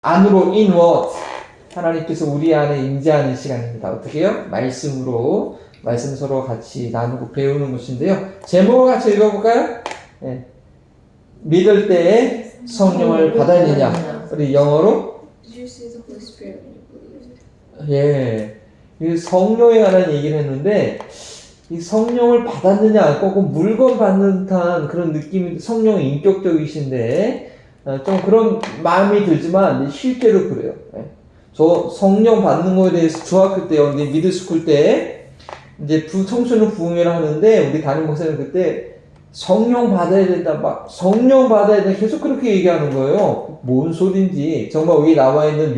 안으로 inward 하나님께서 우리 안에 임재하는 시간입니다. 어떻게 해요? 말씀으로 말씀 서로 같이 나누고 배우는 것인데요. 제목을 같이 읽어볼까요? 네. 믿을 때에 성령을 받았느냐. 우리 영어로 예, 이 성령에 관한 얘기를 했는데 이 성령을 받았느냐 꼭 물건 받는 듯한 그런 느낌이 성령이 인격적이신데 좀 그런 마음이 들지만 실제로 그래요. 저 성령 받는 거에 대해서 중학교 때 미드스쿨 때 이제 청소년 부흥회를 하는데 우리 담임 목사님 그때 성령 받아야 된다 막 성령 받아야 된다 계속 그렇게 얘기하는 거예요. 뭔 소린지 정말 여기 나와 있는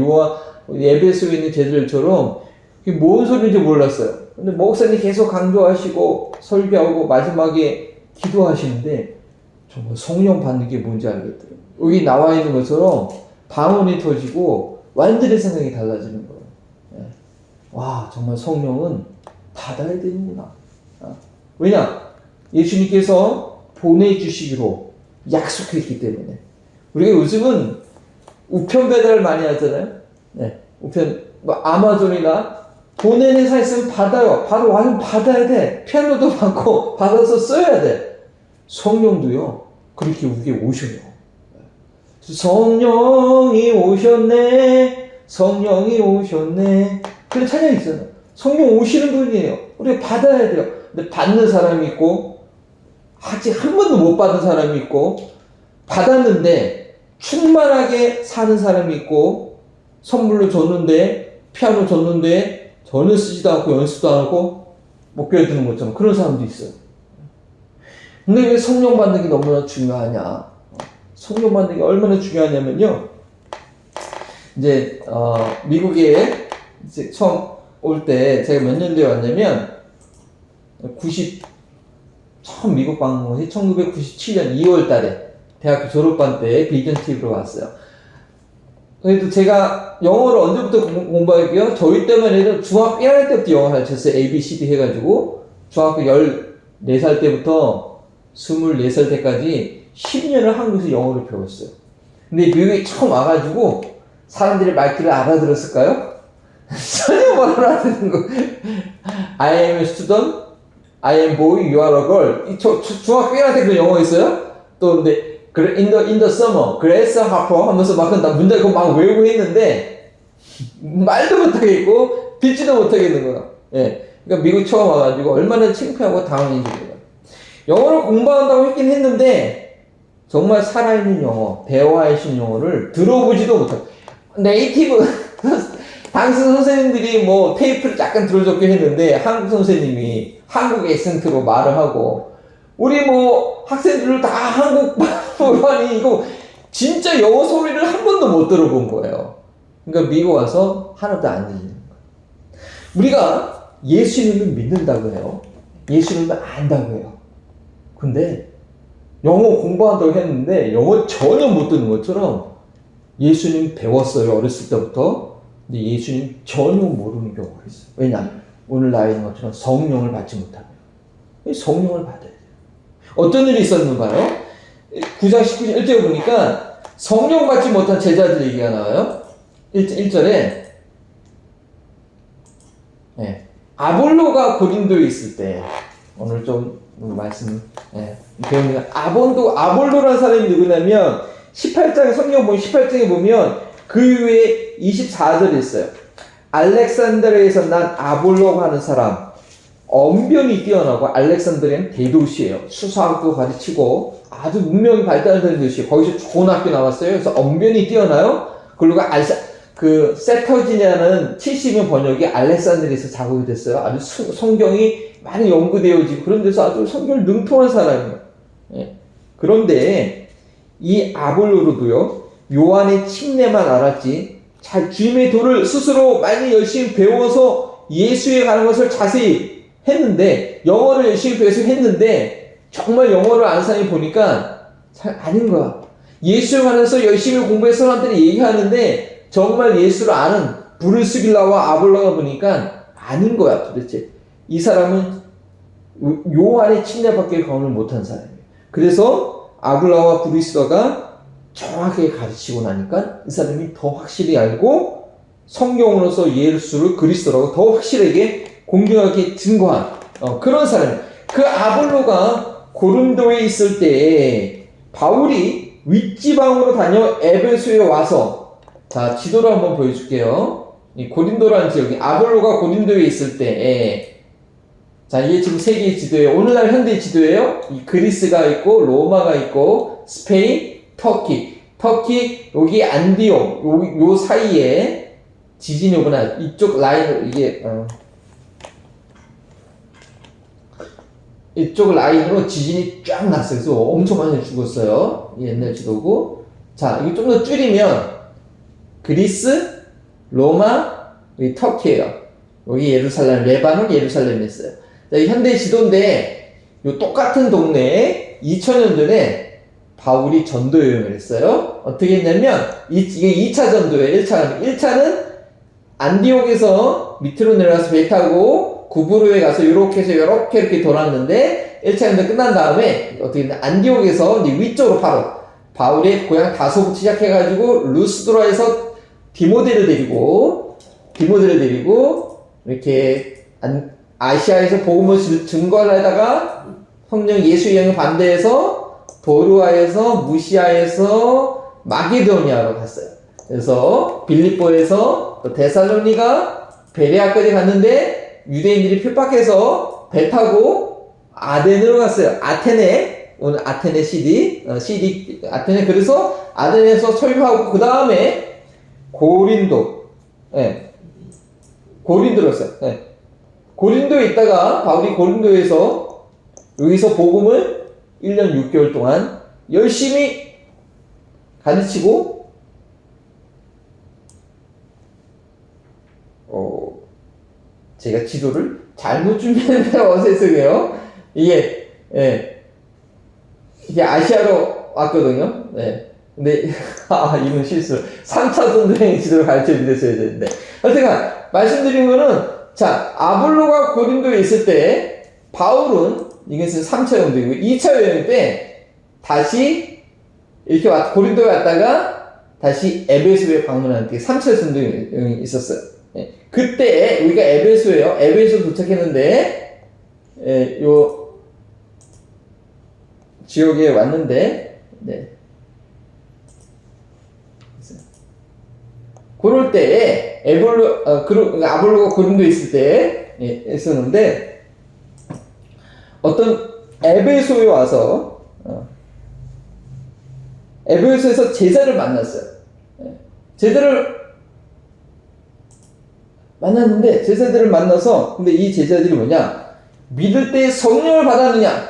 에베소에 있는 제자들처럼 그게 뭔 소리인지 몰랐어요. 근데 목사님 계속 강조하시고 설교하고 마지막에 기도하시는데 정말 성령 받는 게 뭔지 알겠더라고요. 여기 나와 있는 것처럼 방언이 터지고 완전히 생각이 달라지는 거예요. 네. 와, 정말 성령은 받아야 되는구나. 왜냐? 예수님께서 보내주시기로 약속했기 때문에. 우리가 요즘은 우편 배달을 많이 하잖아요. 네. 우편, 아마존이나 보내는 회사 있으면 받아요. 바로 와서 받아야 돼. 피아노도 받고 받아서 써야 돼. 성령도요, 그렇게 우리에게 오셔요. 성령이 오셨네, 성령이 오셨네. 그런 찬양이 있잖아요. 성령 오시는 분이에요. 우리가 받아야 돼요. 근데 받는 사람이 있고, 아직 한 번도 못 받은 사람이 있고, 받았는데 충만하게 사는 사람이 있고, 선물로 줬는데, 피아노 줬는데, 전혀 쓰지도 않고 연습도 안 하고, 못 껴드는 것처럼 그런 사람도 있어요. 근데 왜 성령 받는 게 너무나 중요하냐? 성령 받는 게 얼마나 중요하냐면요. 이제, 미국에 이제 처음 올 때 제가 몇 년도에 왔냐면, 처음 미국 방문해 1997년 2월 달에 대학교 졸업반 때 비전 TV로 왔어요. 그래도 제가 영어를 언제부터 공부하고요? 저희 때만 해도 중학교 1학년 때부터 영어 가르쳤어요. ABCD 해가지고 중학교 14살 때부터 24살 때까지 10년을 한국에서 영어를 배웠어요. 근데 미국에 처음 와가지고 사람들이 말귀를 알아들었을까요? 전혀 말 알아듣는 거. I am a student, I am boy, you are a girl. 중학교 1학년 때 그런 영어 있어요? 또 근데 in the summer, grasshopper 하면서 막 문장 막 외우고 했는데 말도 못하겠고 듣지도 못하겠는 거야. 예. 그러니까 미국 처음 와가지고 얼마나 창피하고 당황했는지 몰라요. 영어를 공부한다고 했긴 했는데 정말 살아있는 영어, 대화이신 영어를 들어보지도 못하고 네이티브 당시 선생님들이 뭐 테이프를 약간 들어줬긴 했는데 한국 선생님이 한국 액센트로 말을 하고 우리 뭐 학생들을 다 한국 말하니 이거 진짜 영어 소리를 한 번도 못 들어본 거예요. 그러니까 미국 와서 하나도 안 들리는 거예요. 우리가 예수님을 믿는다고 해요. 예수님을 안다고 해요. 근데 영어 공부한다고 했는데 영어 전혀 못 듣는 것처럼 예수님 배웠어요. 어렸을 때부터. 근데 예수님 전혀 모르는 경우가 있어요. 왜냐? 오늘 나와 있는 것처럼 성령을 받지 못하면 성령을 받아야 돼요. 어떤 일이 있었는가요? 9장 19절 1절에 보니까 성령 받지 못한 제자들 얘기가 나와요. 1절에 네. 아볼로가 고린도에 있을 때 오늘 좀 말씀 배웁니다. 아볼로라는 사람이 누구냐면 18장에 성경 보면 18장에 보면 그 이후에 24절에 있어요. 알렉산드리아에서 난 아볼로가 하는 사람 언변이 뛰어나고 알렉산드리아는 대도시예요. 수사학도 가르치고 아주 문명이 발달된 도시예요. 거기서 좋은 학교 나왔어요. 그래서 언변이 뛰어나요. 그리고 세터지냐는 70년 번역이 알렉산드리아에서 작업이 됐어요. 아주 성경이 많이 연구되어지고 그런 데서 아주 성경을 능통한 사람이에요. 예. 그런데 이 아볼로도요. 요한의 침례만 알았지 주님의 도를 스스로 많이 열심히 배워서 예수에 가는 것을 자세히 했는데 영어를 열심히 배워서 했는데 정말 영어를 아는 사람이 보니까 잘 아닌 거야. 예수에 관해서 열심히 공부해서 사람들이 얘기하는데 정말 예수를 아는 브루스길라와 아볼로가 보니까 아닌 거야 도대체. 이 사람은 요한의 침례밖에 경험을 못한 사람이에요. 그래서 아볼로와 브루스가 정확하게 가르치고 나니까 이 사람이 더 확실히 알고 성경으로서 예수를 그리스도라고 더 확실하게 공정하게 증거한 그런 사람이에요. 그 아볼로가 고린도에 있을 때 바울이 윗지방으로 다녀 에베소에 와서, 자 지도를 한번 보여줄게요. 이 고린도라는 지역이 아볼로가 고린도에 있을 때, 자 이게 지금 세계의 지도예요. 오늘날 현대 지도예요. 이 그리스가 있고 로마가 있고 스페인, 터키 여기 안디옥 요 사이에 지진이 오거나 이쪽 라인으로 이쪽 라인으로 지진이 쫙 났어요. 그래서 엄청 많이 죽었어요. 옛날 지도고. 자, 이거 좀 더 줄이면 그리스, 로마, 여기 터키예요. 여기 예루살렘, 레바논, 예루살렘이 있어요. 자, 이 현대 지도인데 요 똑같은 동네에 2000년 전에 바울이 전도 여행을 했어요. 어떻게 했냐면 이게 2차 전도예요. 1차는 안디옥에서 밑으로 내려가서 배 타고 구브로에 가서 이렇게 해서 이렇게 돌았는데 1차 전도 끝난 다음에 어떻게 했냐, 안디옥에서 이제 위쪽으로 바울의 고향 다소부터 시작해가지고 루스드라에서 디모데를 데리고 이렇게 아시아에서 복음을 증거하려다가 성령 예수 여행을 반대해서 도르아에서 무시아에서 마게도니아로 갔어요. 그래서 빌립보에서 데살로니가 베레아까지 갔는데 유대인들이 핍박해서 배 타고 아덴으로 갔어요. 아테네, 오늘 아테네 아테네. 그래서 아덴에서 설교하고 그 다음에 고린도로 갔어요. 고린도에 있다가 바울이 고린도에서 여기서 복음을 1년 6개월 동안 열심히 가르치고 제가 지도를 잘못 준비했는데 어색해요. 이게 아시아로 왔거든요. 근데 이건 실수. 3차 전도행 지도를 가르쳐 드렸어야 되는데. 하여튼간 말씀드린 거는, 자 아볼로가 고린도에 있을 때 바울은 이것은 3차 전도이고 2차 여행 때 다시 이렇게 고린도에 왔다가 다시 에베소에 방문하는 게 3차 전도행이 있었어요. 그때 우리가 에베소예요. 에베소 도착했는데 요 지역에 왔는데 그럴 때 아볼로가 고린도에 있을 때 있었는데 어떤 에베소에 와서 에베소에서 제자를 만났어요. 제자들을 만나서 근데 이 제자들이 뭐냐, 믿을 때 성령을 받았느냐,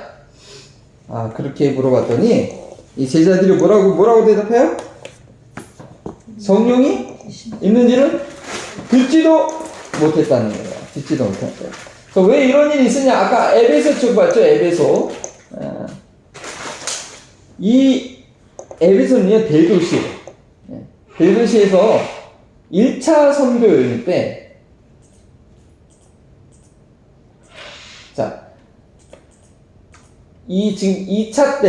그렇게 물어봤더니 이 제자들이 뭐라고 대답해요? 성령이 있는지는 듣지도 못했다는 거예요. 듣지도 못했어요. 왜 이런 일이 있었냐? 아까 에베소 쪽 봤죠? 에베소. 이 에베소는요 대도시예요. 대도시에서 1차 선교 여행 때, 자, 지금 1차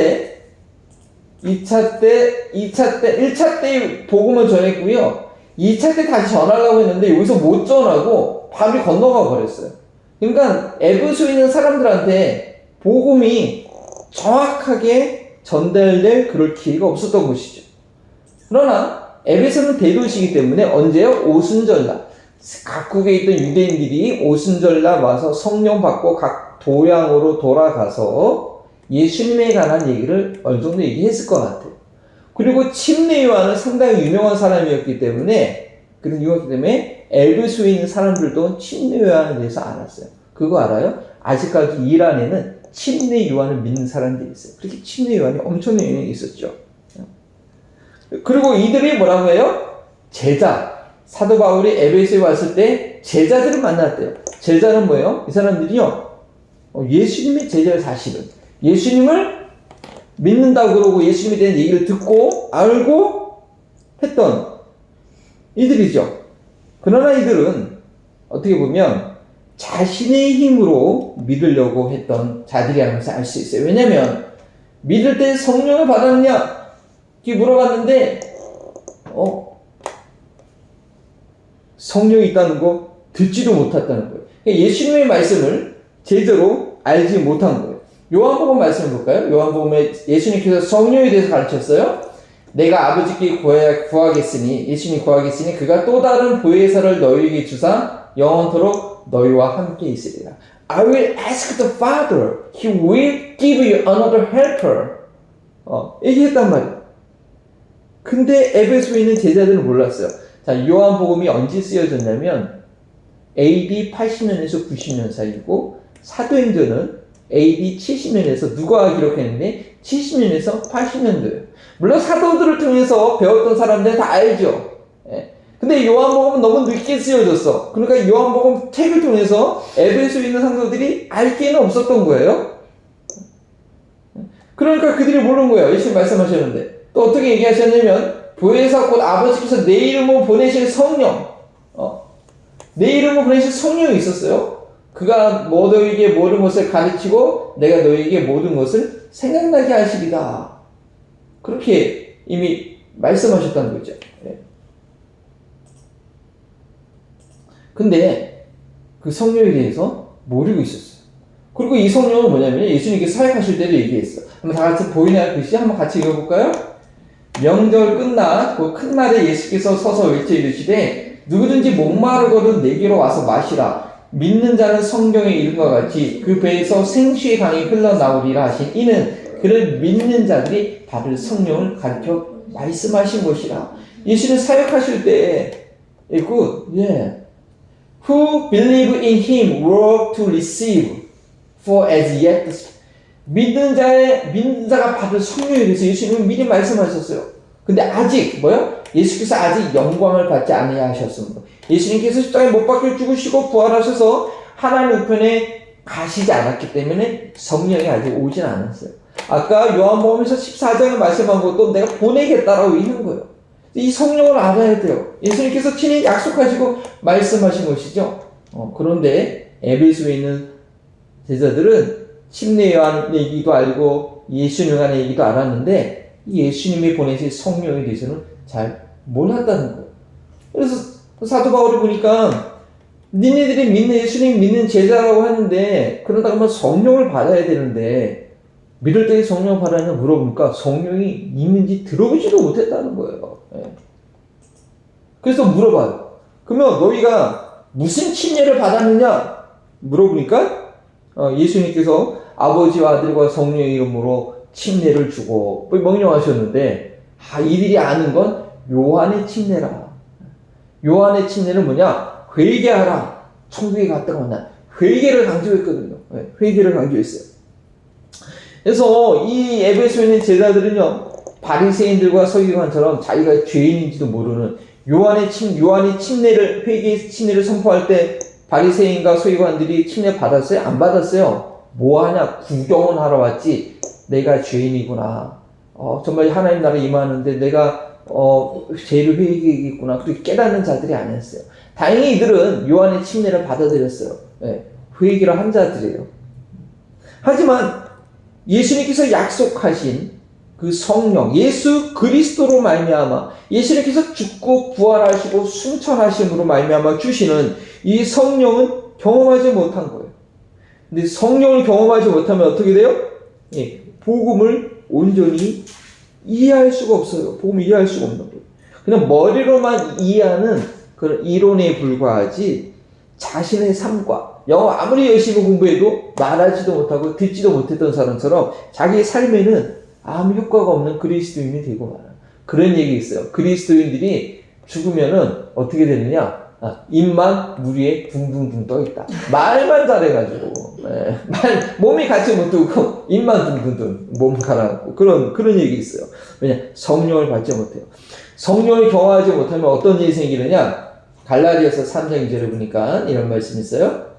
때 복음을 전했고요. 2차 때 다시 전하려고 했는데 여기서 못 전하고 바로 건너가 버렸어요. 그러니까 에베소에 있는 사람들한테 복음이 정확하게 전달될 그럴 기회가 없었던 곳이죠. 그러나 에베소는 대도시이기 때문에 언제요? 오순절날 각국에 있던 유대인들이 오순절날 와서 성령 받고 각 도양으로 돌아가서 예수님에 관한 얘기를 어느 정도 얘기했을 것 같아요. 그리고 침례 요한은 상당히 유명한 사람이었기 때문에, 에베소에 있는 사람들도 침례 요한에 대해서 알았어요. 그거 알아요? 아직까지 이란에는 침례 요한을 믿는 사람들이 있어요. 그렇게 침례 요한이 엄청난 영향이 있었죠. 그리고 이들이 뭐라고 해요? 사도 바울이 에베소에 왔을 때 제자들을 만났대요. 제자는 뭐예요? 이 사람들이요, 예수님의 제자를, 사실은 예수님을 믿는다고 그러고 예수님에 대한 얘기를 듣고 알고 했던 이들이죠. 그러나 이들은 어떻게 보면 자신의 힘으로 믿으려고 했던 자들이라는 것을 알 수 있어요. 왜냐하면 믿을 때 성령을 받았느냐? 이렇게 물어봤는데 성령이 있다는 거 듣지도 못했다는 거예요. 그러니까 예수님의 말씀을 제대로 알지 못한 거예요. 요한복음 말씀을 볼까요? 요한복음에 예수님께서 성령에 대해서 가르쳤어요. 내가 아버지께 구하겠으니, 예수님이 구하겠으니 그가 또 다른 보혜사를 너희에게 주사 영원토록 너희와 함께 있으리라. I will ask the Father, He will give you another helper. 얘기했단 말이에요. 근데 에베소에 있는 제자들은 몰랐어요. 자, 요한복음이 언제 쓰여졌냐면 AD 80년에서 90년 사이고 사도행전은 AD 70년에서 누가 기록했는데 70년에서 80년도예요. 물론 사도들을 통해서 배웠던 사람들은 다 알죠. 근데 요한복음은 너무 늦게 쓰여졌어. 그러니까 요한복음 책을 통해서 에베소에 있는 성도들이 알 기회는 없었던 거예요. 그러니까 그들이 모르는 거예요. 예수님 말씀하셨는데. 또 어떻게 얘기하셨냐면 보혜사 곧 아버지께서 내 이름으로 보내실 성령, 내 이름으로 보내실 성령이 있었어요. 그가 너희에게 모든 것을 가르치고 내가 너희에게 모든 것을 생각나게 하시리다. 그렇게 이미 말씀하셨다는 거죠. 근데 그 성령에 대해서 모르고 있었어요. 그리고 이 성령은 뭐냐면 예수님께서 사역하실 때도 얘기했어요. 한번 다 같이 보이나요? 글씨 한번 같이 읽어볼까요? 명절 끝나 그 큰 날에 예수께서 서서 외쳐 이르시되 누구든지 목마르거든 내게로 와서 마시라. 믿는 자는 성경의 이름과 같이 그 배에서 생수의 강이 흘러나오리라 하신 이는 그를 믿는 자들이 받을 성령을 가르쳐 말씀하신 것이라. 예수는 사역하실 때 Who believe in him were to receive for as yet 믿는 자가 받을 성령에 대해서 예수님은 미리 말씀하셨어요. 근데 아직 예수께서 아직 영광을 받지 아니하셨습니다. 예수님께서 십자가에 못 박혀 죽으시고 부활하셔서 하나님 우편에 가시지 않았기 때문에 성령이 아직 오진 않았어요. 아까 요한복음에서 14장에 말씀한 것도 내가 보내겠다라고 있는 거예요. 이 성령을 알아야 돼요. 예수님께서 친히 약속하시고 말씀하신 것이죠. 그런데 에베소에 있는 제자들은 침례 요한 얘기도 알고 예수님 간의 얘기도 알았는데 예수님이 보내신 성령에 대해서는 잘 몰랐다는 거예요. 그래서 사도 바울이 보니까 니네들이 믿는 예수님 믿는 제자라고 하는데 그러다 보면 성령을 받아야 되는데 믿을 때 성령을 받았냐 물어보니까 성령이 있는지 들어보지도 못했다는 거예요. 그래서 물어봐요. 그러면 너희가 무슨 침례를 받았느냐 물어보니까 예수님께서 아버지와 아들과 성령의 이름으로 침례를 주고 명령하셨는데 이들이 아는 건 요한의 침례라. 요한의 침례는 뭐냐? 회개하라. 천국에 갔다가 난 회개를 강조했거든요. 회개를 강조했어요. 그래서 이 에베소에 있는 제자들은요, 바리새인들과 서기관처럼 자기가 죄인인지도 모르는 요한이 침례를 회개의 침례를 선포할 때 바리새인과 서기관들이 침례 받았어요? 안 받았어요? 뭐 하냐? 구경은 하러 왔지. 내가 죄인이구나. 정말 하나님 나라 임하는데 내가 죄를 회개했구나. 그렇게 깨닫는 자들이 아니었어요. 다행히 이들은 요한의 침례를 받아들였어요. 회개를 한 자들이에요. 하지만 예수님께서 약속하신 그 성령, 예수 그리스도로 말미암아 예수님께서 죽고 부활하시고 승천하심으로 말미암아 주시는 이 성령은 경험하지 못한 거예요. 근데 성령을 경험하지 못하면 어떻게 돼요? 복음을 온전히 이해할 수가 없어요. 복음을 이해할 수가 없는 거예요. 그냥 머리로만 이해하는 그런 이론에 불과하지 자신의 삶과 영어 아무리 열심히 공부해도 말하지도 못하고 듣지도 못했던 사람처럼 자기 삶에는 아무 효과가 없는 그리스도인이 되고 말아요. 그런 얘기 있어요. 그리스도인들이 죽으면은 어떻게 되느냐? 입만 물 위에 둥둥둥 떠있다. 말만 잘해가지고 몸이 같이 못 두고 입만 둥둥둥 몸 가라앉고 그런 얘기 있어요. 왜냐? 성령을 받지 못해요. 성령을 경험하지 못하면 어떤 일이 생기느냐? 갈라디아서 3장 2절에 보니까 이런 말씀이 있어요.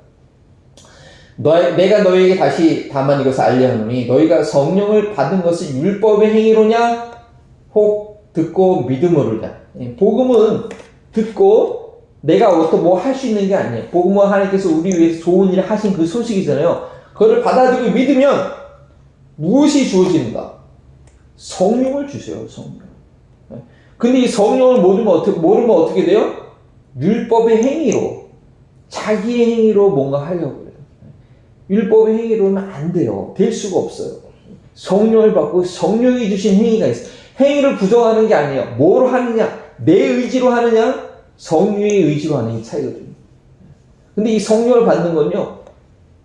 내가 너희에게 다시 다만 이것을 알려 하노니 너희가 성령을 받은 것이 율법의 행위로냐 혹 듣고 믿음으로냐. 복음은 듣고 내가 어떤 뭐 할 수 있는 게 아니에요. 복음은 하나님께서 우리 위해서 좋은 일을 하신 그 소식이잖아요. 그걸 받아들이고 믿으면 무엇이 주어지는가? 성령을 주세요. 성령. 근데 이 성령을 모르면 어떻게 돼요? 율법의 행위로, 자기의 행위로 뭔가 하려고 해요. 율법의 행위로는 안 돼요. 될 수가 없어요. 성령을 받고 성령이 주신 행위가 있어요. 행위를 부정하는 게 아니에요. 뭐로 하느냐? 내 의지로 하느냐? 성령의 의지로 하는 게 차이거든요. 근데 이 성령을 받는 건요,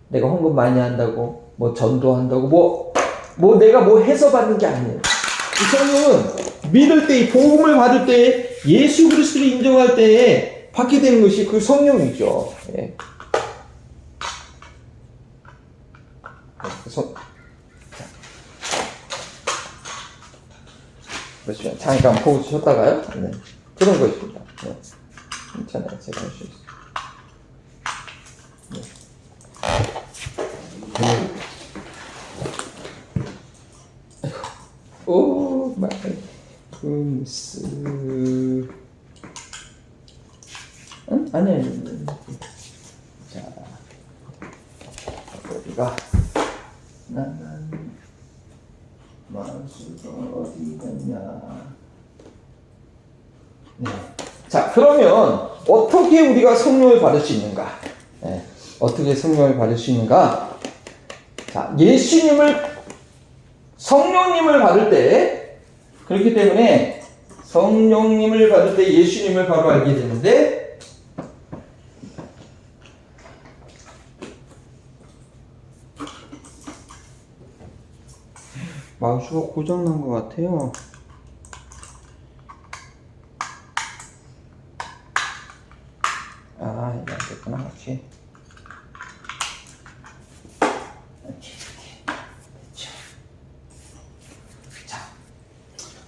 내가 헌금 많이 한다고, 뭐 전도한다고, 내가 해서 받는 게 아니에요. 이 성령은 믿을 때, 이 복음을 받을 때, 예수 그리스도를 인정할 때에 받게 되는 것이 그 성령이죠. 예. 그렇죠. 잠깐 포즈 쳤다가요. 네. 그런 것입니다. 네. 괜찮아요. 제가 할 수 있어요. 네. 오 마이 굿스. 아니에요. 자, 어디가? 나는 마수가 어디 갔냐? 네. 자, 그러면 어떻게 우리가 성령을 받을 수 있는가? 네. 어떻게 성령을 받을 수 있는가? 자, 성령님을 받을 때, 그렇기 때문에 성령님을 받을 때 예수님을 바로 알게 되는데, 마우스가 고장난 것 같아요. 아, 이거 안 됐구나. 오케이. 자,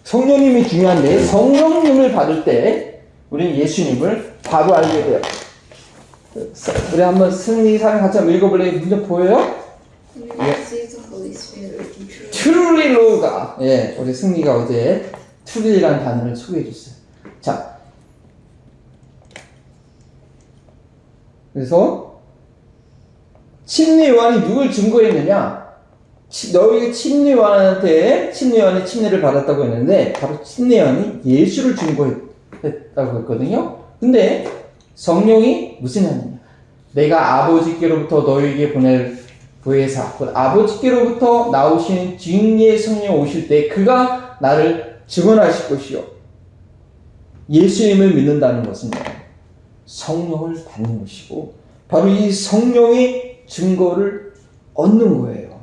성령님이 중요한데, 성령님을 받을 때, 우리는 예수님을 바로 알게 돼요. 우리 한번 승리사랑 같이 한번 읽어볼래요? 문제 보여요? truly low가, 예, 우리 승리가 어제 truly라는 단어를 소개해 줬어요. 자, 그래서 침례 요한이 누굴 증거했느냐? 너희가 침례 요한의 침례를 받았다고 했는데, 바로 침례 요한이 예수를 증거했다고 했거든요. 근데 성령이 무슨 하느냐? 내가 아버지께로부터 너희에게 보낼 부회사, 곧 아버지께로부터 나오신 진리의 성령 오실 때 그가 나를 증언하실 것이요. 예수님을 믿는다는 것은 성령을 받는 것이고, 바로 이 성령의 증거를 얻는 거예요.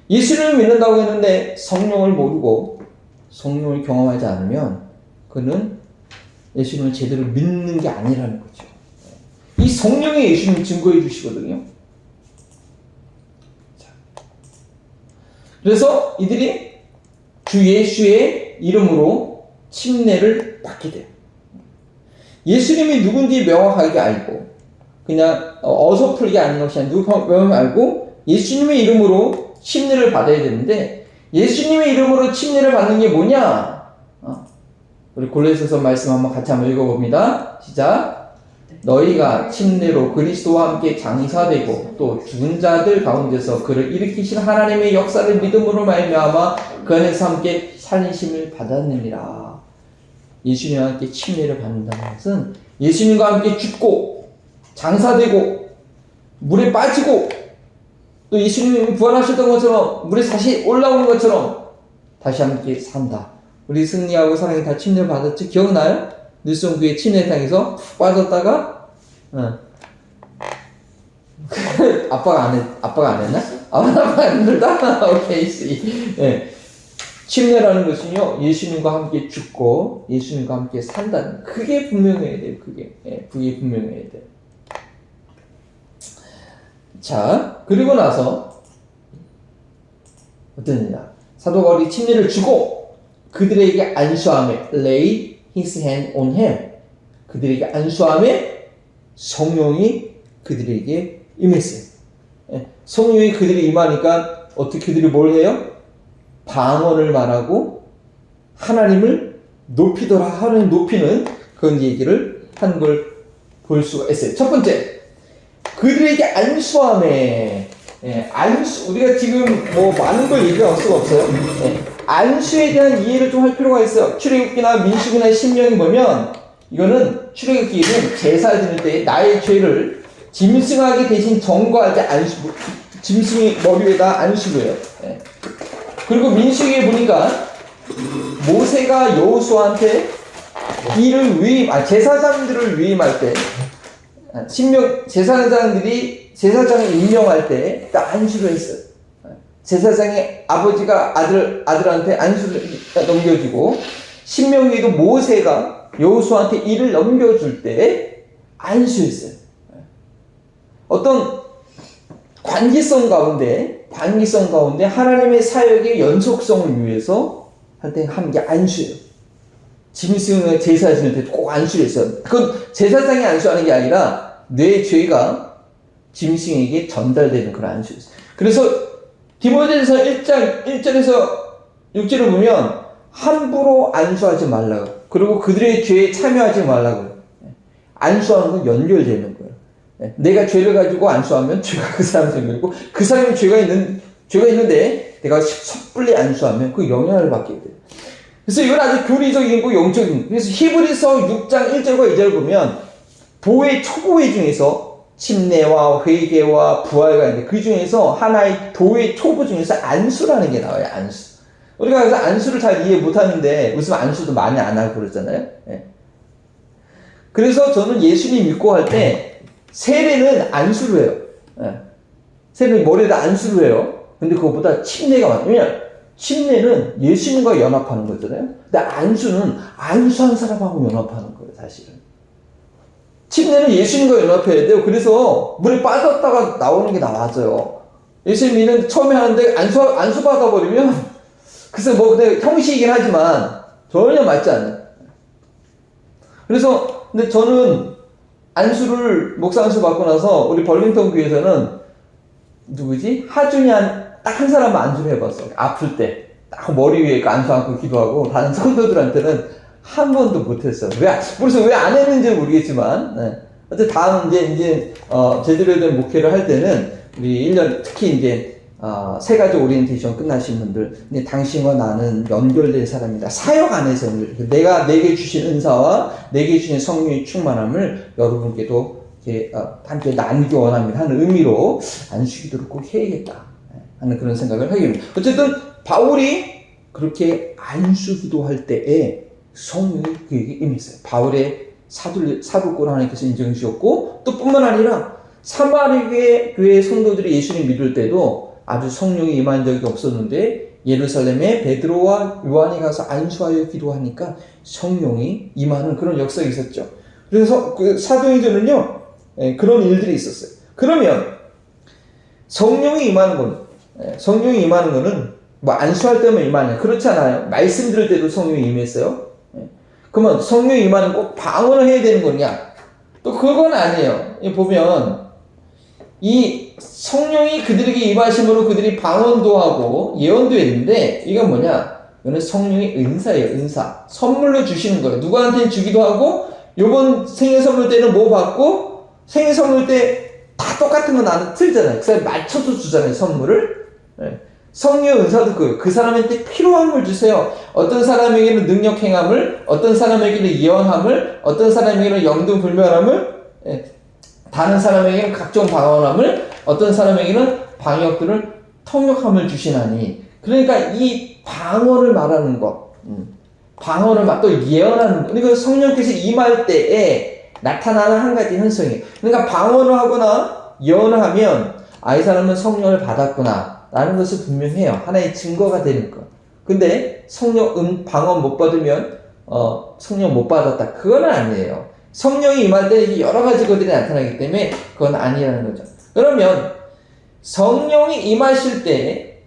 예수님을 믿는다고 했는데 성령을 모르고 성령을 경험하지 않으면 그는 예수님을 제대로 믿는 게 아니라는 거죠. 이 성령이 예수님을 증거해 주시거든요. 그래서 이들이 주 예수의 이름으로 침례를 받게 돼요. 예수님이 누군지 명확하게 알고, 그냥 어설프게 아닌 것이 아니라 명확하게 알고 예수님의 이름으로 침례를 받아야 되는데, 예수님의 이름으로 침례를 받는 게 뭐냐? 우리 골로새서 말씀 한번 같이 한번 읽어봅니다. 시작. 너희가 침례로 그리스도와 함께 장사되고 또 죽은 자들 가운데서 그를 일으키신 하나님의 역사를 믿음으로 말미암아 그 안에서 함께 살리심을 받았느니라. 예수님과 함께 침례를 받는다는 것은 예수님과 함께 죽고 장사되고 물에 빠지고 또 예수님이 부활하셨던 것처럼 물에 다시 올라오는 것처럼 다시 함께 산다. 우리 승리하고 사랑이 다 침례 받았지? 기억나요? 늘송교회 침례탕에서 푹 빠졌다가 아빠가 안 했나? 아빠가 안 했다? 오케이, 씨. 예. 침례라는 것은요, 예수님과 함께 죽고 예수님과 함께 산다는, 그게 분명해야 돼요. 그게 분명해야 돼요. 자, 그리고 나서 어떤 일이냐? 사도 바울이 침례를 주고 그들에게 안수함에 lay his hand on him, 그들에게 안수함에 성령이 그들에게 임했어요. 성령이 그들이 임하니까 어떻게 그들이 뭘 해요? 방언을 말하고 하나님을 높이더라. 하나님 높이는 그런 얘기를 한 걸 볼 수가 있어요. 첫 번째, 그들에게 안수함에, 우리가 지금 뭐 많은 걸 얘기할 수가 없어요. 안수에 대한 이해를 좀 할 필요가 있어요. 출애굽기나 민수기나 신명에 보면 이거는 출애굽기는 제사 드릴 때 나의 죄를 짐승하게 대신 전거할 때 안수, 짐승의 머리 위에다 안수를 해요. 예. 그리고 민수기에 보니까 모세가 여호수아한테 이를 제사장들을 위임할 때, 제사장을 임명할 때 딱 안수를 했어요. 제사장의 아버지가 아들한테 안수를 넘겨주고, 신명기에도 모세가 여호수아한테 이를 넘겨줄 때 안수했어요. 어떤 관계성 가운데 하나님의 사역의 연속성을 위해서 한 게 안수예요. 짐승을 제사 지낼 때 꼭 안수를 했어요. 그건 제사장이 안수하는 게 아니라 내 죄가 짐승에게 전달되는 그런 안수였어요. 그래서 디모데전서 1장 1절에서 6절을 보면 함부로 안수하지 말라고, 그리고 그들의 죄에 참여하지 말라고. 안수하는 건 연결되는 거예요. 내가 죄를 가지고 안수하면 죄가 그 사람한테 연결되고, 그 사람이 죄가 있는데 내가 섣불리 안수하면 그 영향을 받게 돼요. 그래서 이건 아주 교리적인 거, 영적인. 그래서 히브리서 6장 1절과 2절을 보면 초보회 중에서 침례와 회개와 부활가 있는데, 그 중에서 하나의 도의 초보 중에서 안수라는 게 나와요. 안수. 우리가 그래서 안수를 잘 이해 못하는데 무슨 안수도 많이 안 하고 그러잖아요. 예. 그래서 저는 예수님 믿고 할 때 세례는 안수를 해요. 예. 세례는 머리에다 안수를 해요. 근데 그것보다 침례가 많아요. 왜냐면 침례는 예수님과 연합하는 거잖아요. 근데 안수는 안수한 사람하고 연합하는 거예요, 사실은. 침례는 예수님과 연합해야 돼요. 그래서 물에 빠졌다가 나오는 게 나와져요. 예수님 믿는 처음에 하는데 안수 받아버리면, 글쎄 근데 형식이긴 하지만 전혀 맞지 않아요. 그래서, 근데 저는 목사 안수 받고 나서 우리 벌링턴 교회에서는 하준이 딱 한 사람만 안수를 해봤어. 아플 때. 딱 머리 위에 안수 안고 기도하고, 다른 성도들한테는 한 번도 못했어요. 그래서 왜 안 했는지 모르겠지만, 네. 어쨌든 다음 제대로 된 목회를 할 때는, 우리 1년, 특히 세가지 오리엔테이션 끝나신 분들, 당신과 나는 연결된 사람이다. 사역 안에서 내가 내게 주신 은사와 내게 주신 성령의 충만함을 여러분께도 함께 나누기 원합니다 하는 의미로 안수기도를 꼭 해야겠다 하는 그런 생각을 하게 됩니다. 어쨌든 바울이 그렇게 안수기도 할 때에 성령이 그에게 임했어요. 바울의 사도권 하나님께서 인정해 주셨고, 또 뿐만 아니라 사마리 교회 성도들이 예수님 믿을 때도 아주 성령이 임한 적이 없었는데, 예루살렘에 베드로와 요한이 가서 안수하여 기도하니까 성령이 임하는 그런 역사가 있었죠. 그래서 그 사도행전은요, 그런 일들이 있었어요. 그러면 성령이 임하는 거는 안수할 때만 임하냐? 그렇지 않아요. 말씀 들을 때도 성령이 임했어요. 그러면 성령이 임하는 꼭 방언을 해야 되는 거냐? 또 그건 아니에요. 보면 이 성령이 그들에게 임하심으로 그들이 방언도 하고 예언도 했는데, 이건 뭐냐? 이거는 성령의 은사예요. 은사. 선물로 주시는 거예요. 누구한테 주기도 하고, 요번 생일 선물 때는 뭐 받고, 생일 선물 때 다 똑같은 거 나는 틀잖아요. 그 사람이 맞춰서 주잖아요, 선물을. 네. 성령의 은사도 그 사람한테 필요한 걸 주세요. 어떤 사람에게는 능력 행함을, 어떤 사람에게는 예언함을, 어떤 사람에게는 영등불멸함을, 다른 사람에게는 각종 방언함을, 어떤 사람에게는 방역들을 통역함을 주시나니. 그러니까 이 방언을 말하는 것, 방언을 또 예언하는 것, 그러니까 성령께서 임할 때에 나타나는 한 가지 현상이에요. 그러니까 방언을 하거나 예언을 하면 이 사람은 성령을 받았구나 라는 것을 분명해요. 하나의 증거가 되는 것. 근데 방언 못 받으면 성령 못 받았다, 그건 아니에요. 성령이 임할 때 여러 가지 것들이 나타나기 때문에 그건 아니라는 거죠. 그러면 성령이 임하실 때,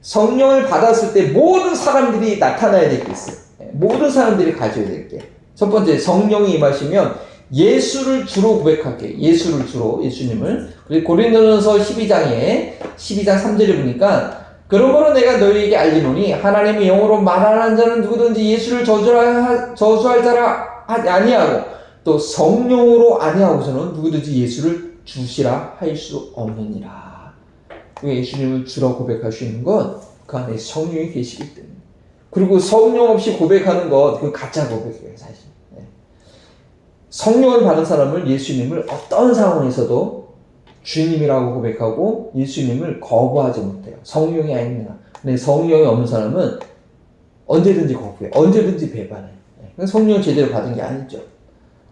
성령을 받았을 때 모든 사람들이 나타나야 될 게 있어요. 모든 사람들이 가져야 될 게. 첫 번째, 성령이 임하시면 예수를 주로 고백할게. 예수님을. 그리고 고린도전서 12장 3절에 보니까, 그러므로 내가 너희에게 알리노니 하나님의 영으로 말하는 자는 누구든지 예수를 저주할 자라 아니하고, 또 성령으로 아니하고서는 누구든지 예수를 주시라 할 수 없느니라. 예수님을 주로 고백할 수 있는 건 그 안에 성령이 계시기 때문에. 그리고 성령 없이 고백하는 것, 그 가짜 고백이에요, 사실. 성령을 받은 사람을 예수님을 어떤 상황에서도 주님이라고 고백하고 예수님을 거부하지 못해요. 성령이 아닙니다. 근데 성령이 없는 사람은 언제든지 거부해. 언제든지 배반해. 성령을 제대로 받은 게 아니죠.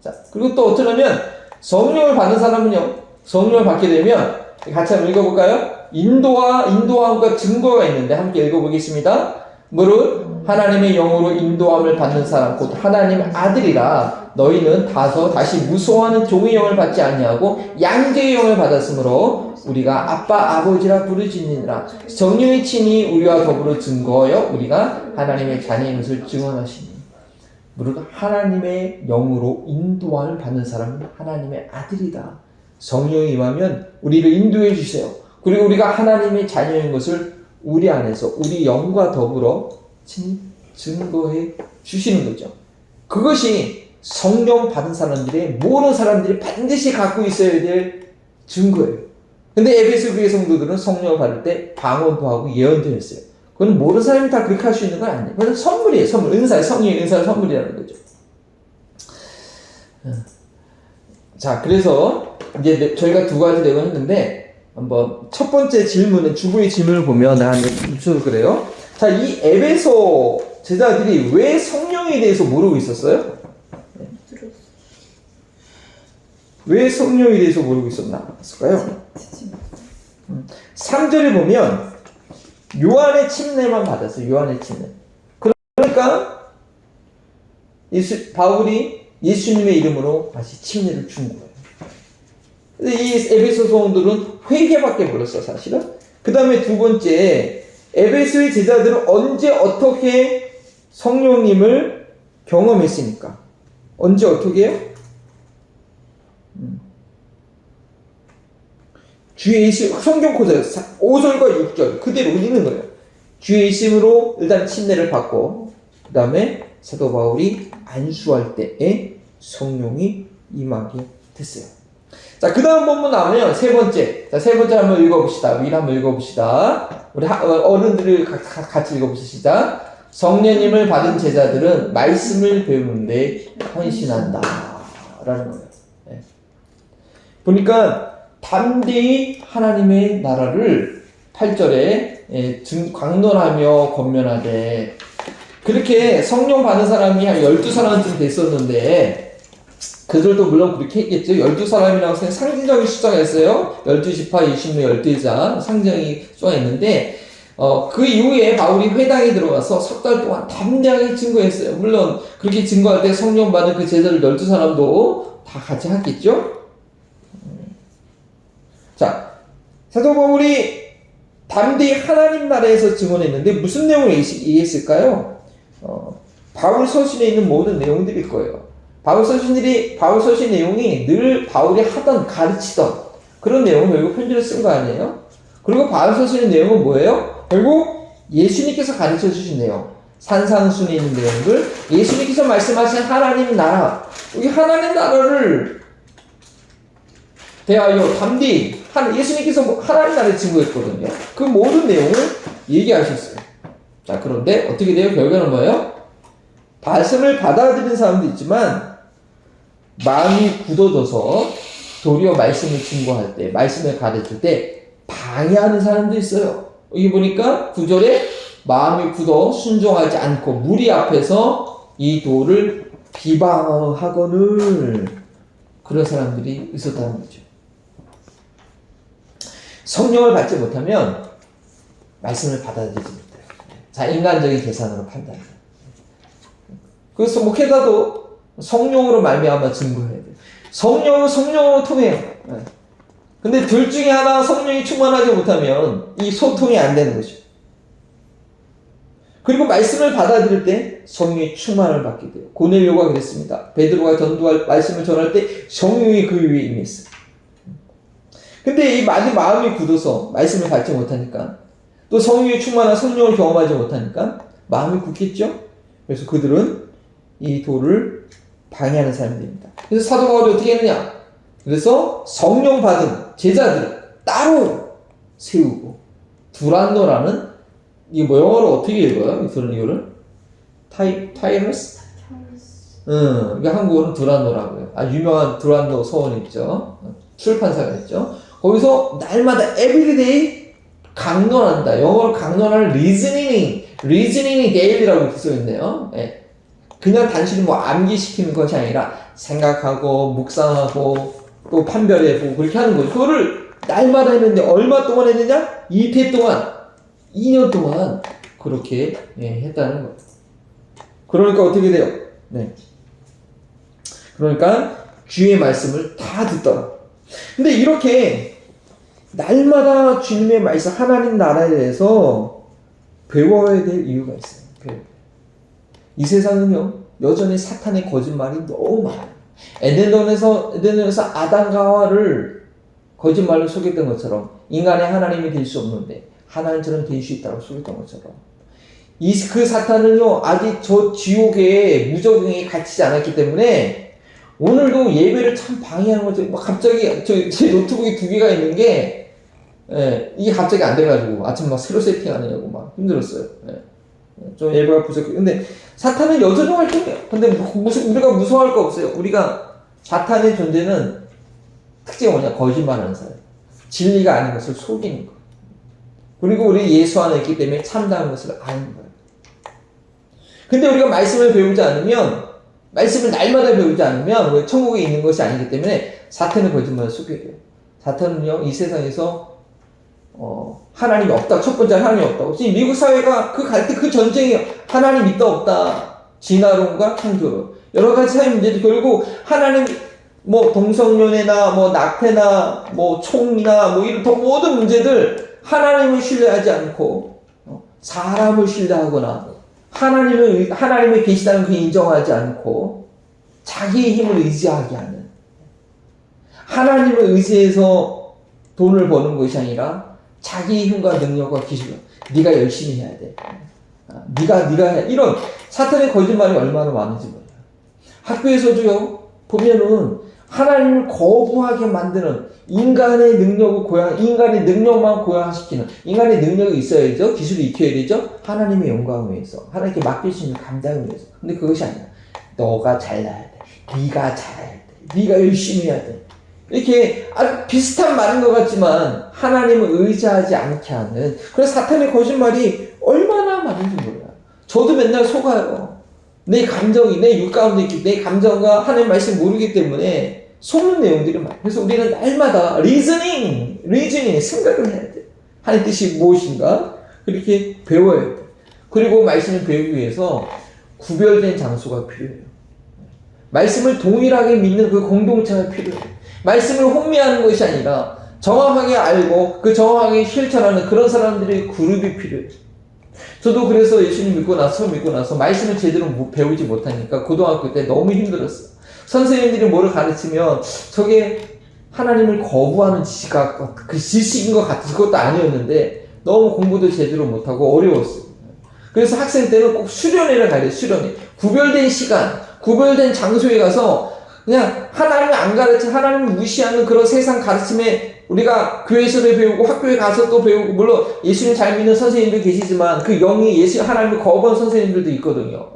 자, 그리고 또 어쩌면 성령을 받은 사람은요, 성령을 받게 되면 같이 한번 읽어볼까요? 인도함과 증거가 있는데 함께 읽어보겠습니다. 무릇 하나님의 영으로 인도함을 받는 사람 곧 하나님의 아들이라 너희는 다시 무서워하는 종의 영을 받지 아니하고 양제의 영을 받았으므로 우리가 아빠 아버지라 부르짖느니라. 성령이 친히 우리와 더불어 증거하여 우리가 하나님의 자녀인 것을 증언하시니 무릇 하나님의 영으로 인도함을 받는 사람은 하나님의 아들이다. 성령이 임하면 우리를 인도해 주세요. 그리고 우리가 하나님의 자녀인 것을 우리 안에서 우리 영과 더불어 증거해 주시는 거죠. 그것이 성령 받은 사람들의 모든 사람들이 반드시 갖고 있어야 될 증거예요. 근데 에베소 교회 성도들은 성령을 받을 때 방언도 하고 예언도 했어요. 그건 모든 사람이 다 그렇게 할 수 있는 건 아니에요. 그건 선물이에요. 선물. 은사의 성령의 은사의 선물이라는 거죠. 자, 그래서 이제 저희가 두 가지 내용 했는데 한번 첫 번째 질문은 주부의 질문을 보면 입술로 그래요. 자, 이 에베소 제자들이 왜 성령에 대해서 모르고 있었어요? 왜 성령에 대해서 모르고 있었을까요? 3절에 보면 요한의 침례만 받았어요. 요한의 침례. 그러니까 바울이 예수님의 이름으로 다시 침례를 준 거예요. 이 에베소 성도들은 회개밖에 몰랐어, 사실은. 그 다음에 두 번째, 에베소의 제자들은 언제 어떻게 성령님을 경험했습니까? 언제 어떻게 해요? 주의 예수, 성경 고사요. 5절과 6절 그대로 읽는 거예요. 주의 예수님으로 일단 침례를 받고 그 다음에 사도 바울이 안수할 때에 성령이 임하게 됐어요. 자, 그 다음 본문 나오면 세 번째. 자, 세 번째 한번 읽어봅시다. 위를 한번 읽어봅시다. 우리 어른들을 같이 읽어보시다. 성령님을 받은 제자들은 말씀을 배우는데 헌신한다. 라는 거예요. 네. 보니까 담대히 하나님의 나라를 8절에 강론하며 권면하되 그렇게 성령 받은 사람이 한 12사람쯤 됐었는데 그들도 물론 그렇게 했겠죠. 12사람이라고 상징적인 숫자가 있어요. 12지파, 20명, 12자 상징이 숫자가 있는데 그 이후에 바울이 회당에 들어가서 석 달 동안 담대하게 증거했어요. 물론 그렇게 증거할 때 성령 받은 그 제자들 12사람도 다 같이 했겠죠. 자, 사도 바울이 담대히 하나님 나라에서 증언했는데 무슨 내용을 얘기했을까요? 바울 서신에 있는 모든 내용들일 거예요. 바울 서신 내용이 늘 바울이 하던 가르치던 그런 내용을 결국 편지를 쓴 거 아니에요? 그리고 바울 서신의 내용은 뭐예요? 결국 예수님께서 가르쳐 주신 내용, 산상순에 있는 내용들, 예수님께서 말씀하신 하나님 나라, 여기 하나님 나라를 대하여 담대히 예수님께서 하나님 나라를 증거했거든요. 그 모든 내용을 얘기하셨어요. 자, 그런데 어떻게 돼요? 결과는 뭐예요? 말씀을 받아들인 사람도 있지만 마음이 굳어져서 도리어 말씀을 증거할 때, 말씀을 가르칠 때 방해하는 사람도 있어요. 여기 보니까 9절에 마음이 굳어 순종하지 않고 무리 앞에서 이 도를 비방하거늘 그런 사람들이 있었다는 거죠. 성령을 받지 못하면 말씀을 받아들이지 못해요. 자, 인간적인 계산으로 판단해요. 그래서 목회자도 성령으로 말미암아 증거해야 돼요. 성령은 성령으로 통해요. 근데 둘 중에 하나 성령이 충만하지 못하면 이 소통이 안 되는 거죠. 그리고 말씀을 받아들일 때 성령의 충만을 받게 돼요. 고넬료가 그랬습니다. 베드로가 전도할 말씀을 전할 때 성령이 그 위에 임했어요. 근데 이 마음이 굳어서 말씀을 받지 못하니까 또 성령의 충만한 성령을 경험하지 못하니까 마음이 굳겠죠. 그래서 그들은 이 도를 방해하는 사람들입니다. 그래서 사도 바울이 어떻게 했느냐? 그래서 성령 받은 제자들을 따로 세우고 두란노라는 이 영어로 어떻게 읽어요? 그런 이유를 타이러스? 이게 한국어는 두란노라고요. 유명한 두란노 서원 있죠. 출판사가 있죠. 거기서 날마다 everyday 강론한다. 영어로 강론하는 리즈닝이 daily라고 써있네요. 예. 그냥 단순히 뭐 암기시키는 것이 아니라 생각하고 묵상하고 또 판별해보고 그렇게 하는 거죠. 그거를 날마다 했는데 얼마 동안 했느냐? 2태 동안 2년 동안 그렇게 했다는 거예요. 그러니까 어떻게 돼요? 네. 그러니까 주의 말씀을 다 듣더라. 근데 이렇게 날마다 주님의 말씀, 하나님 나라에 대해서 배워야 될 이유가 있어요. 이 세상은요, 여전히 사탄의 거짓말이 너무 많아요. 에덴동에서 아담과 하와를 거짓말로 속였던 것처럼 인간의 하나님이 될 수 없는데 하나님처럼 될 수 있다고 속였던 것처럼 그 사탄은요, 아직 저 지옥에 무적응에 갇히지 않았기 때문에 오늘도 예배를 참 방해하는 거죠. 갑자기 제 노트북이 2개가 있는 게 이게 갑자기 안 돼가지고 아침 막 새로 세팅하느냐고 막 힘들었어요. 좀 예배가 부족해. 근데 사탄은 여전히 활동해요. 근데 우리가 무서워할 거 없어요. 사탄의 존재는 특징이 뭐냐? 거짓말하는 사람. 진리가 아닌 것을 속이는 거. 그리고 우리 예수 안에 있기 때문에 참다는 것을 아는 거예요. 근데 우리가 말씀을 배우지 않으면, 말씀을 날마다 배우지 않으면 왜 천국에 있는 것이 아니기 때문에 사탄의 거짓말을 속여요. 사탄은요, 이 세상에서 하나님이 없다. 첫 번째 하나님이 없다고. 지금 미국 사회가 그 전쟁이 하나님 있다 없다. 진화론과 창조론. 여러 가지 사회 문제도 결국 하나님 동성연애나 낙태나 총이나 이런 더 모든 문제들 하나님을 신뢰하지 않고 사람을 신뢰하거나 하나님의 계시다는 그 인정하지 않고 자기의 힘을 의지하게 하는, 하나님을 의지해서 돈을 버는 것이 아니라 자기의 힘과 능력과 기술로 네가 열심히 해야 돼. 네가 해. 이런 사탄의 거짓말이 얼마나 많은지 몰라요. 학교에서도요, 보면은 하나님을 거부하게 만드는 인간의 능력만 고양시키는, 인간의 능력이 있어야죠. 기술이 익혀야 되죠. 하나님의 영광을 위해서, 하나님께 맡길 수 있는 감당을 위해서. 근데 그것이 아니야. 너가 잘나야 돼. 네가 잘해야 돼. 네가 열심히 해야 돼. 이렇게 아주 비슷한 말인 것 같지만 하나님을 의지하지 않게 하는, 그래서 사탄의 거짓말이 얼마나 많은지 몰라요. 저도 맨날 속아요. 내 감정이 내 육 가운데 있기, 내 감정과 하나님 말씀 모르기 때문에 속는 내용들이 많아요. 그래서 우리는 날마다 리즈닝 생각을 해야 돼. 하나님 뜻이 무엇인가 그렇게 배워야 돼. 그리고 말씀을 배우기 위해서 구별된 장소가 필요해요. 말씀을 동일하게 믿는 그 공동체가 필요해요. 말씀을 혼미하는 것이 아니라 정확하게 알고 그 정확하게 실천하는 그런 사람들의 그룹이 필요해요. 저도 그래서 예수님 믿고 나서 말씀을 제대로 배우지 못하니까 고등학교 때 너무 힘들었어요. 선생님들이 뭐를 가르치면 저게 하나님을 거부하는 지식인 것 같아서 그것도 아니었는데 너무 공부도 제대로 못하고 어려웠어요. 그래서 학생 때는 꼭 수련회를 가야 돼요. 수련회. 구별된 시간, 구별된 장소에 가서 그냥 하나님을 안 가르쳐, 하나님을 무시하는 그런 세상 가르침에 우리가 교회에서도 배우고 학교에 가서 또 배우고, 물론 예수님 잘 믿는 선생님도 계시지만 그 영이 하나님을 거부한 선생님들도 있거든요.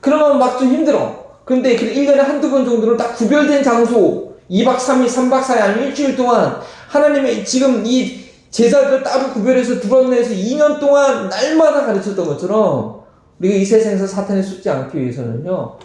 그러면 막 좀 힘들어. 근데 1년에 한두 번 정도는 딱 구별된 장소, 2박 3일, 3박 4일 아니면 일주일 동안 하나님의 지금 이 제자들 따로 구별해서 두런내서 2년 동안 날마다 가르쳤던 것처럼 우리가 이 세상에서 사탄에 속지 않기 위해서는요,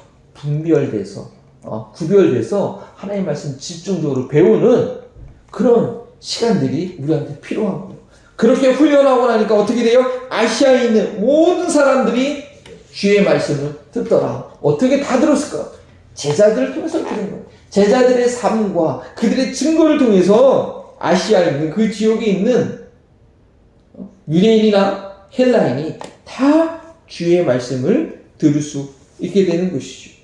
구별돼서 하나님의 말씀 집중적으로 배우는 그런 시간들이 우리한테 필요한 거예요. 그렇게 훈련하고 나니까 어떻게 돼요? 아시아에 있는 모든 사람들이 주의 말씀을 듣더라. 어떻게 다 들었을까? 제자들을 통해서 들은 거예요. 제자들의 삶과 그들의 증거를 통해서 아시아에 있는 그 지역에 있는 유대인이나 헬라인이 다 주의 말씀을 들을 수 있게 되는 것이죠.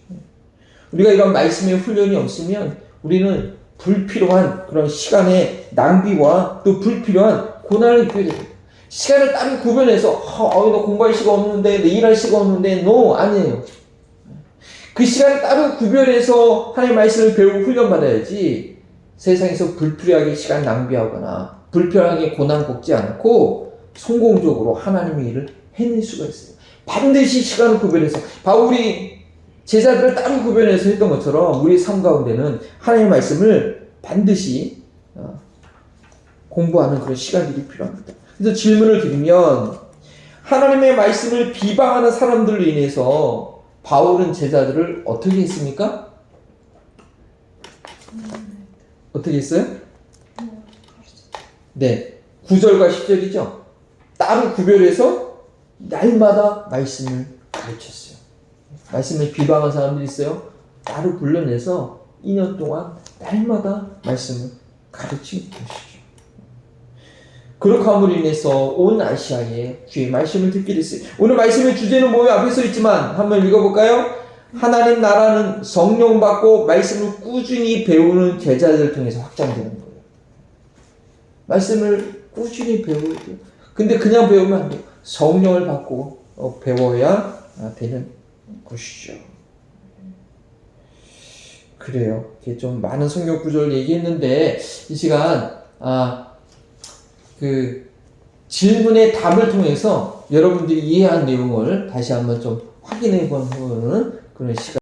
우리가 이런 말씀의 훈련이 없으면 우리는 불필요한 그런 시간의 낭비와 또 불필요한 고난을 입게 됩니다. 시간을 따로 구별해서 너 공부할 시간 없는데, 내 일할 시간 없는데, 아니에요. 그 시간을 따로 구별해서 하나님의 말씀을 배우고 훈련받아야지 세상에서 불필요하게 시간 낭비하거나 불필요하게 고난 겪지 않고 성공적으로 하나님의 일을 해낼 수가 있어요. 반드시 시간을 구별해서 바울이 제자들을 따로 구별해서 했던 것처럼 우리 삶 가운데는 하나님의 말씀을 반드시 공부하는 그런 시간들이 필요합니다. 그래서 질문을 드리면 하나님의 말씀을 비방하는 사람들로 인해서 바울은 제자들을 어떻게 했습니까? 어떻게 했어요? 네, 9절과 10절이죠. 따로 구별해서 날마다 말씀을 가르쳤어요. 말씀을 비방한 사람들이 있어요. 따로 불러내서 2년 동안 날마다 말씀을 가르친 것이죠. 그렇게 함으로 인해서 온 아시아에 주의 말씀을 듣게 됐어요. 오늘 말씀의 주제는 뭐예요? 앞에 써 있지만 한번 읽어볼까요? 하나님 나라는 성령 받고 말씀을 꾸준히 배우는 제자들을 통해서 확장되는 거예요. 말씀을 꾸준히 배워야 돼요. 근데 그냥 배우면 안 돼요. 성령을 받고 배워야 되는 것이죠. 그래요. 이렇게 좀 많은 성경 구절을 얘기했는데 이 시간 그 질문의 답을 통해서 여러분들이 이해한 내용을 다시 한번 좀 확인해 보는 그런 시간.